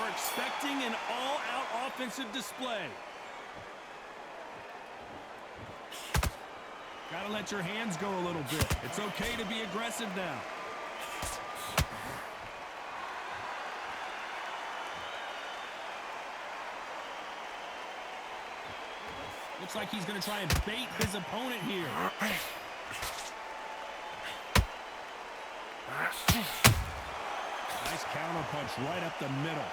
We're expecting an all-out offensive display. Gotta let your hands go a little bit. It's okay to be aggressive now. Looks like he's going to try and bait his opponent here. Nice counter punch right up the middle.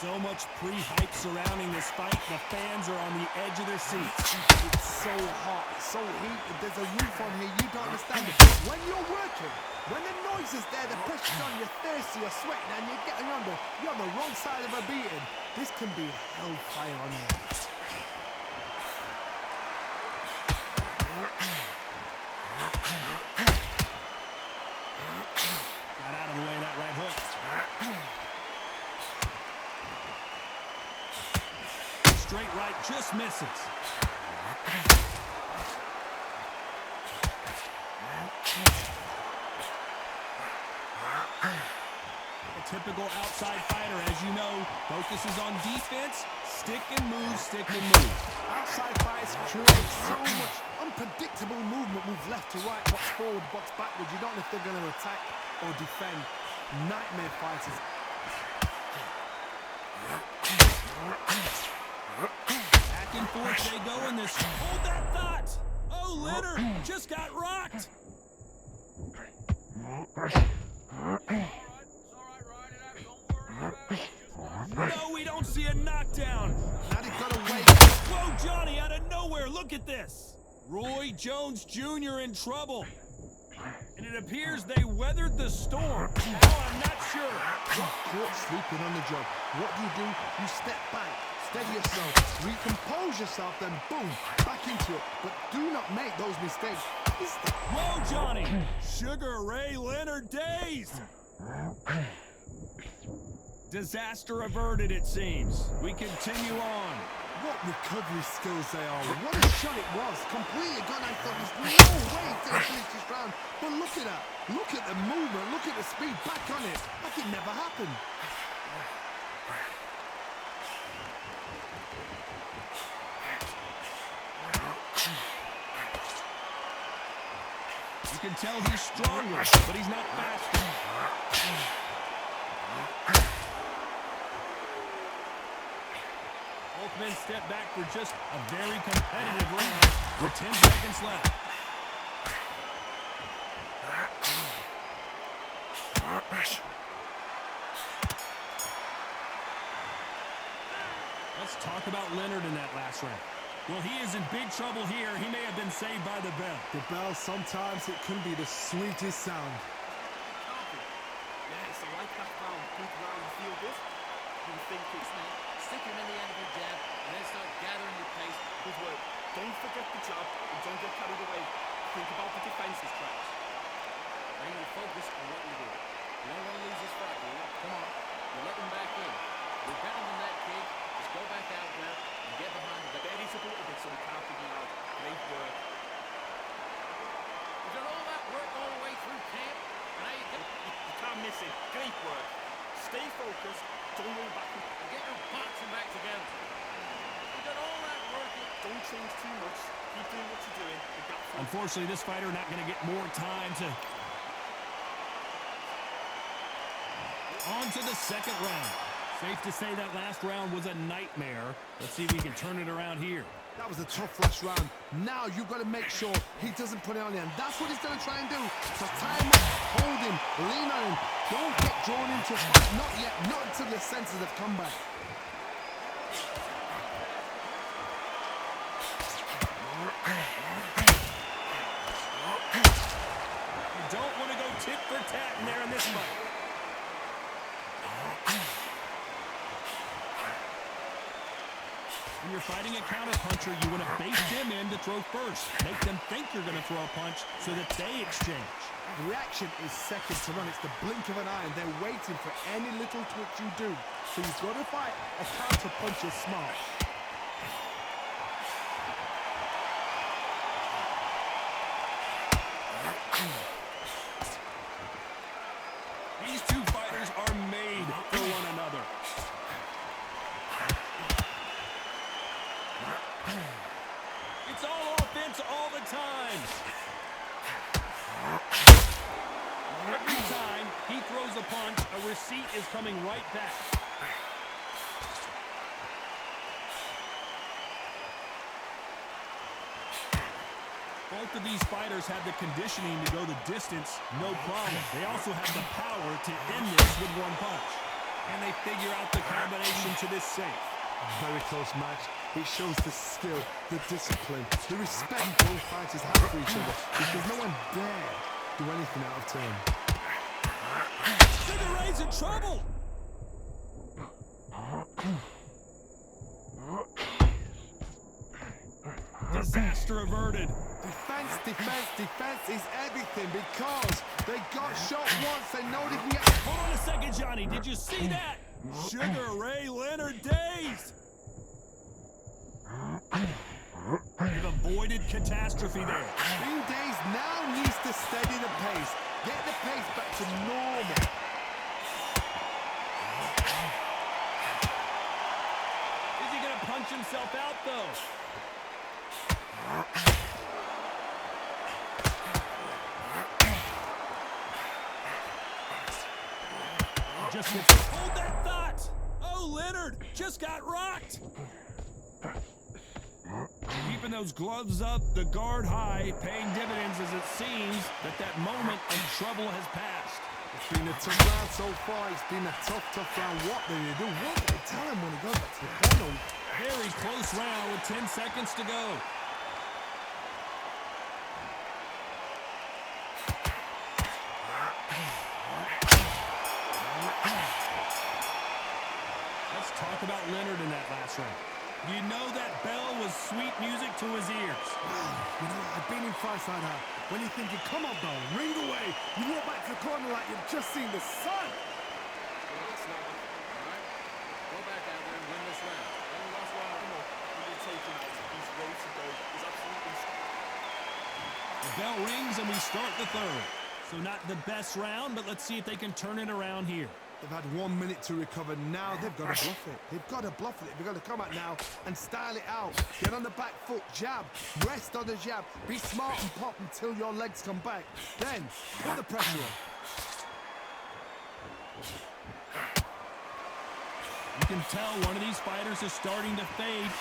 So much pre-hype surrounding this fight. The fans are on the edge of their seats. It's so hot, it's so heated. There's a roof on here. You don't understand it. When you're working, when the noise is there, the pressure's on, you're thirsty, you're sweating, and you're on the wrong side of a beating. This can be hellfire on you. Got out of the way of that right hook. Straight right just misses. A typical outside fighter, as you know, focuses on defense, stick and move, stick and move. Outside fights create so much unpredictable movement. Move left to right, box forward, box backwards. You don't know if they're going to attack or defend. Nightmare fighters. Back and forth they go in this. Hold that thought! Oh, Leonard just got rocked! No, we don't see a knockdown. Now they've got to wait. Whoa, Johnny, out of nowhere, look at this. Roy Jones Jr. in trouble. And it appears they weathered the storm. How, I'm not sure. Caught sleeping on the job. What do? You step back, steady yourself, recompose yourself, then boom, back into it. But do not make those mistakes. Whoa, Johnny. Sugar Ray Leonard dazed. Disaster averted, it seems. We continue on. What recovery skills they are. What a shot it was. Completely gone. I thought there's no way to finish this round. But look at that. Look at the movement. Look at the speed. Back on it. Like it never happened. You can tell he's stronger, but he's not faster. Both men step back for just a very competitive round with 10 seconds left. Let's talk about Leonard in that last round. Well, he is in big trouble here. He may have been saved by the bell. The bell, sometimes it can be the sweetest sound. Yeah, it's a like that round. Good round. You feel good? You think it's now. Stick him in the end of the jab and then start gathering your pace. Good work. Don't forget the jab and don't get carried away. Think about the defenses, Travis. Bring your focus on what you're doing. You don't want to lose this fight, do you? Come on. You let them back in. You're better than that, kid. Just go back out there and get behind the berries a little bit so we can't figure out. Great work. You've done all that work all the way through camp, and now you can't miss it. Great work. Stay focused. Don't roll back. And get your boxing back together. You've done all that work. Don't change too much. Keep doing what you're doing. Unfortunately, this fighter not going to get more time to... On to the second round. Safe to say that last round was a nightmare. Let's see if we can turn it around here. That was a tough last round. Now you've got to make sure he doesn't put it on you. And that's what he's going to try and do. So tie him up, hold him, lean on him. Don't get drawn into a fight. Not yet. Not until your senses have come back. You don't want to go tit for tat in there in this fight. When you're fighting a counterpuncher, you want to bait them in to throw first. Make them think you're going to throw a punch so that they exchange. Reaction is second to none. It's the blink of an eye, and they're waiting for any little twitch you do. So you've got to fight a counterpuncher smart. These two fighters are made for one another. all the time. Every time he throws a punch, a receipt is coming right back. Both of these fighters have the conditioning to go the distance, no problem. They also have the power to end this with one punch. And they figure out the combination to this safe. Very close match. It shows the skill, the discipline, the respect both fighters have for each other, because no one dare do anything out of turn. Sugar Ray's in trouble! Disaster averted. Defense, defense, defense is everything, because they got shot once, they know they can get... Hold on a second, Johnny. Did you see that? Sugar Ray Leonard dazed. You've avoided catastrophe there. Being dazed now needs to steady the pace. Get the pace back to normal. Is he gonna punch himself out, though? Just hold that thought. Oh, Leonard just got rocked. Keeping those gloves up, the guard high, paying dividends as it seems that moment of trouble has passed. It's been a tough round so far. It's been a tough round. What do they do? What do they tell him when he goes back to the corner? Very close round with 10 seconds to go. Let's talk about Leonard in that last round. You know that bell was sweet music to his ears. You know, I've been in fights like that. When you're thinking, come on, bell, ring away. You walk back to the corner like you've just seen the sun. Well, that's not it, all right? Go back out there and win this round. Then the last round, come on. You're taking it. He's ready to go. He's absolutely... The bell rings and we start the third. So not the best round, but let's see if they can turn it around here. They've had 1 minute to recover. Now they've got to bluff it. They've got to bluff it. They've got to come out now and style it out. Get on the back foot, jab, rest on the jab. Be smart and pop until your legs come back. Then put the pressure on. You can tell one of these fighters is starting to fade.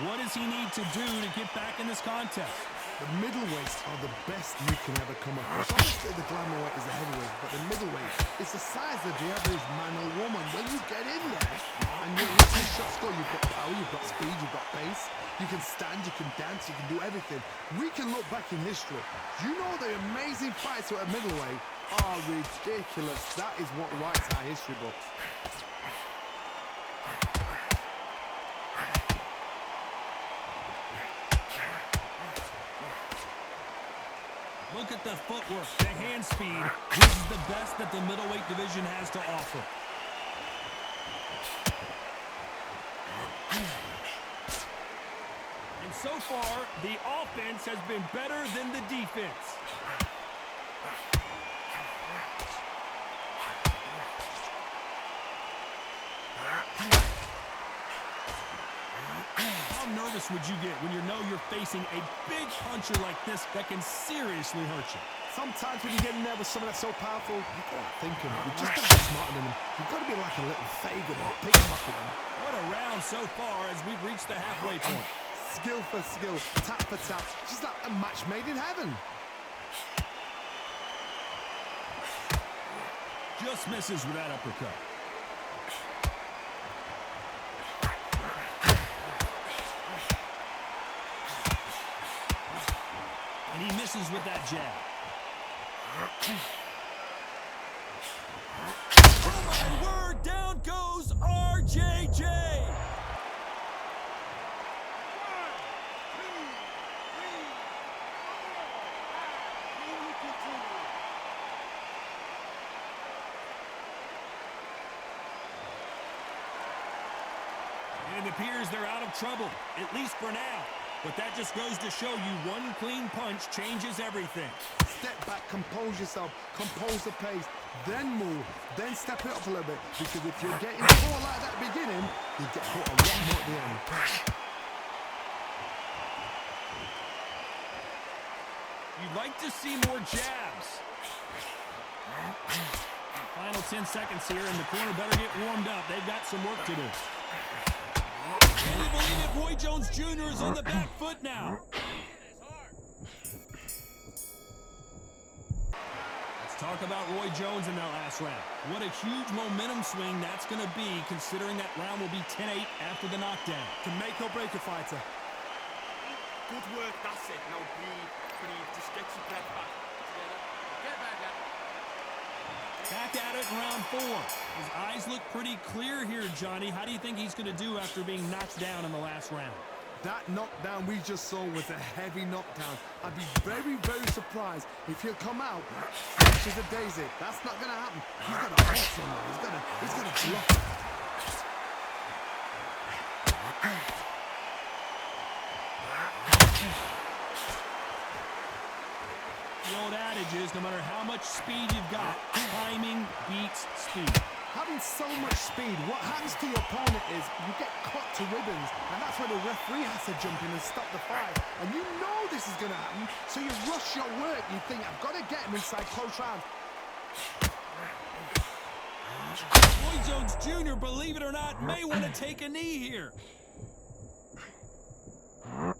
What does he need to do to get back in this contest? The middleweights are the best you can ever come across. Obviously, the glamour weight is the heavyweight, but the middleweight is the size of the average man or woman. When you get in there and you're listening shots go, you've got power, you've got speed, you've got pace. You can stand, you can dance, you can do everything. We can look back in history. You know the amazing fights at middleweight are ridiculous. That is what writes our history books. Look at the footwork, the hand speed. This is the best that the middleweight division has to offer. And so far, the offense has been better than the defense. How nervous would you get when you know you're facing a big puncher like this that can seriously hurt you? Sometimes when you get nervous, someone that's so powerful, you can't think of it. You just got to be smarter than them. You've got to be like a little Fagin or pickpocket them. What a round so far as we've reached the halfway point. Skill for skill, tap for tap. Just like a match made in heaven. Just misses with that uppercut. And he misses with that jab. Oh my word, down goes RJJ! And it appears they're out of trouble, at least for now. But that just goes to show you one clean punch changes everything. Step back, compose yourself, compose the pace, then move, then step it up a little bit. Because if you're getting caught like that at the beginning, you get caught a lot more at the end. You'd like to see more jabs. Final 10 seconds here, and the corner better get warmed up. They've got some work to do. Can you believe it? Roy Jones Jr. is on the back foot now. Let's talk about Roy Jones in that last round. What a huge momentum swing that's going to be, considering that round will be 10-8 after the knockdown. To make or break a fighter. Good work, that's it. Now breathe, just get your breath back. Together. Get back up. Back at it in round 4. His eyes look pretty clear here, Johnny. How do you think he's going to do after being knocked down in the last round? That knockdown we just saw was a heavy knockdown. I'd be very, very surprised if he'll come out fresh as a daisy. That's not going to happen. He's got to hold someone. He's got to block it. The old adage is, no matter how much speed you've got, timing beats speed. Having so much speed, what happens to your opponent is you get cut to ribbons, and that's where the referee has to jump in and stop the fight. And you know this is going to happen, so you rush your work. You think, I've got to get him inside close rounds. Roy Jones Jr., believe it or not, may want to take a knee here.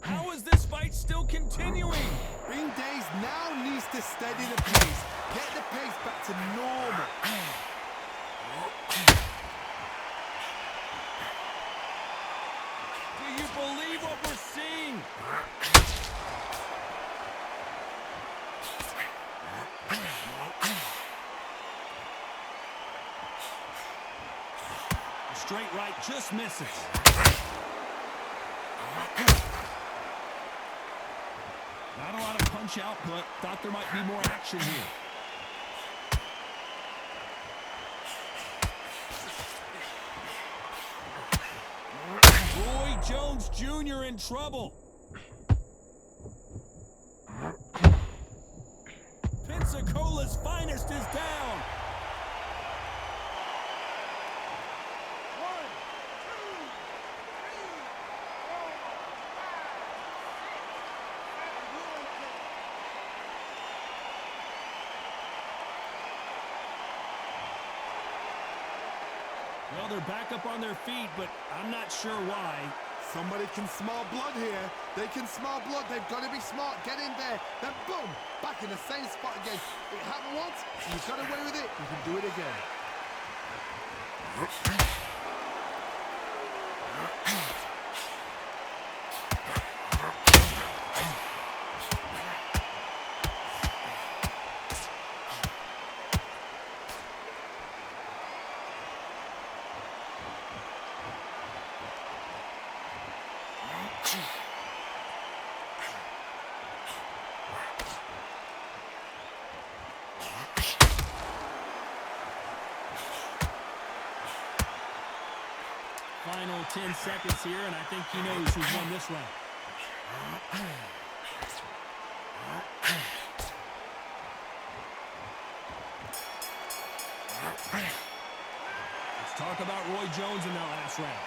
How is this fight still continuing? Bean Days now needs to steady the pace. Get the pace back to normal. Do you believe what we're seeing? The straight right just misses. Not a lot of punch output. Thought there might be more action here. Roy Jones Jr. in trouble. Pensacola's finest is down. Well, they're back up on their feet, but I'm not sure why. Somebody can smell blood here. They can smell blood. They've got to be smart. Get in there. Then boom, back in the same spot again. It happened once. You got away with it. You can do it again. Final 10 seconds here, and I think he knows who's won this round. Let's talk about Roy Jones in that last round.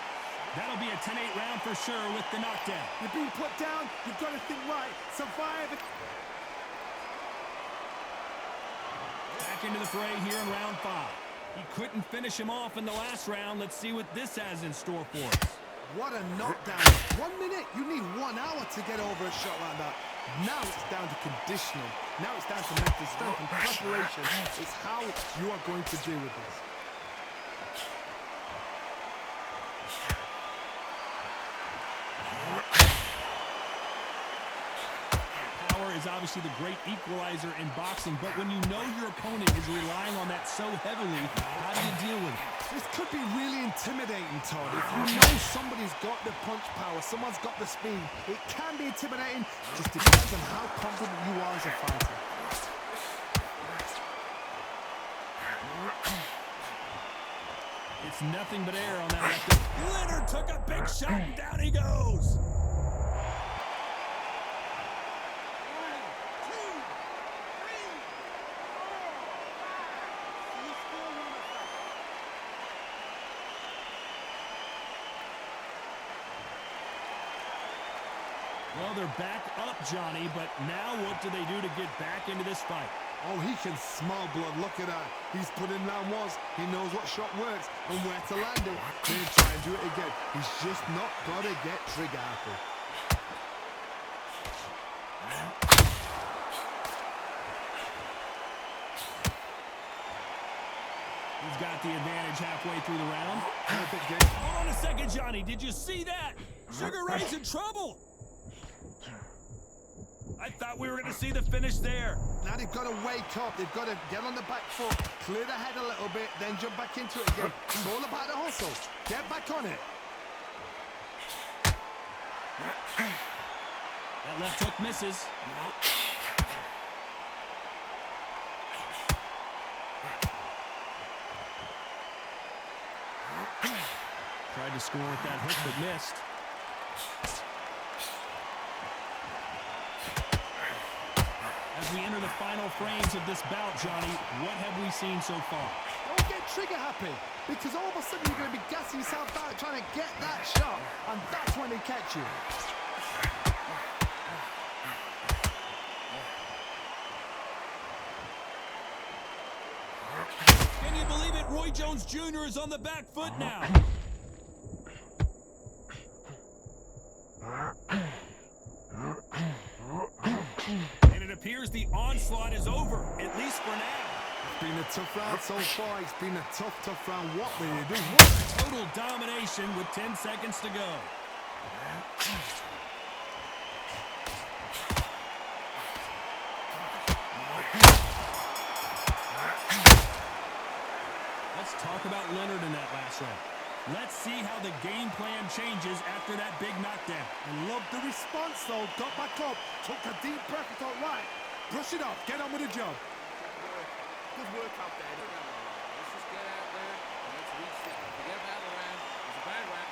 That'll be a 10-8 round for sure with the knockdown. You're being put down. You've got to think right. Survive. Back into the fray here in round 5. He couldn't finish him off in the last round. Let's see what this has in store for us. What a knockdown. 1 minute. You need 1 hour to get over a shot like that. Now it's down to conditioning. Now it's down to mental strength and preparation. It's how you are going to deal with this. Power is obviously the great equalizer in boxing, but when you know your opponent is relying on that so heavily, how do you deal with it? This could be really intimidating, Todd. If you know somebody's got the punch power, someone's got the speed, it can be intimidating. Just depends on how confident you are as a fighter. It's nothing but air on that left. Leonard took a big shot, and down he goes. Well, they're back up, Johnny, but now what do they do to get back into this fight? Oh, he can smell blood. Look at that. He's put in round once. He knows what shot works and where to land it. Then try and do it again. He's just not got to get trigger happy. He's got the advantage halfway through the round. Perfect game. Hold on a second, Johnny. Did you see that? Sugar Ray's in trouble. I thought we were going to see the finish there. Now they've got to wake up. They've got to get on the back foot, clear the head a little bit, then jump back into it again. It's all about the hustle. Get back on it. That left hook misses. Tried to score with that hook, but missed. As we enter the final frames of this bout, Johnny, what have we seen so far? Don't get trigger happy, because all of a sudden you're going to be gassing yourself out trying to get that shot, and that's when they catch you. Can you believe it? Roy Jones Jr. is on the back foot now. And it appears the onslaught is over, at least for now. It's been a tough round so far. It's been a tough round. What will you do? Total domination with 10 seconds to go. Let's talk about Leonard in that last round. Let's see how the game plan changes after that big knockdown. I love the response though. Got back up, took a deep breath, thought, right, brush it off, get on with the job. Good work out there. Let's just get out there and let's reset. Forget about the round. It was a bad round.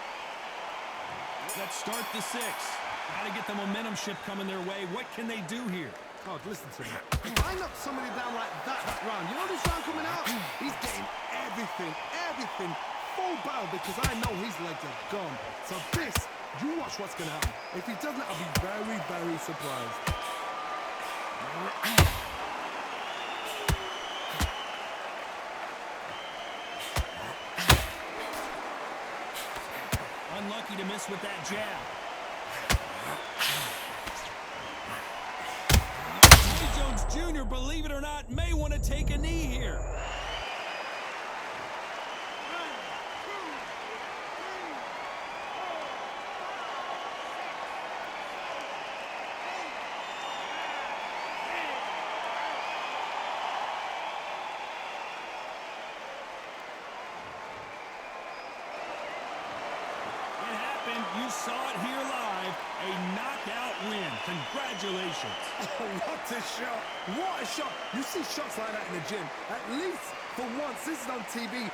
Let's start the sixth. Got to get the momentum shift coming their way. What can they do here? God, listen to me. If I knock somebody down like that round, you know this round coming out? He's getting everything full barrel because I know his legs are gone. So this, you watch what's going to happen. If he doesn't, I'll be very surprised. Unlucky to miss with that jab. Roy Jones Jr., believe it or not, may want to take a knee here. You saw it here live, a knockout win. Congratulations. What a shot. What a shot. You see shots like that in the gym. At least for once, this is on TV.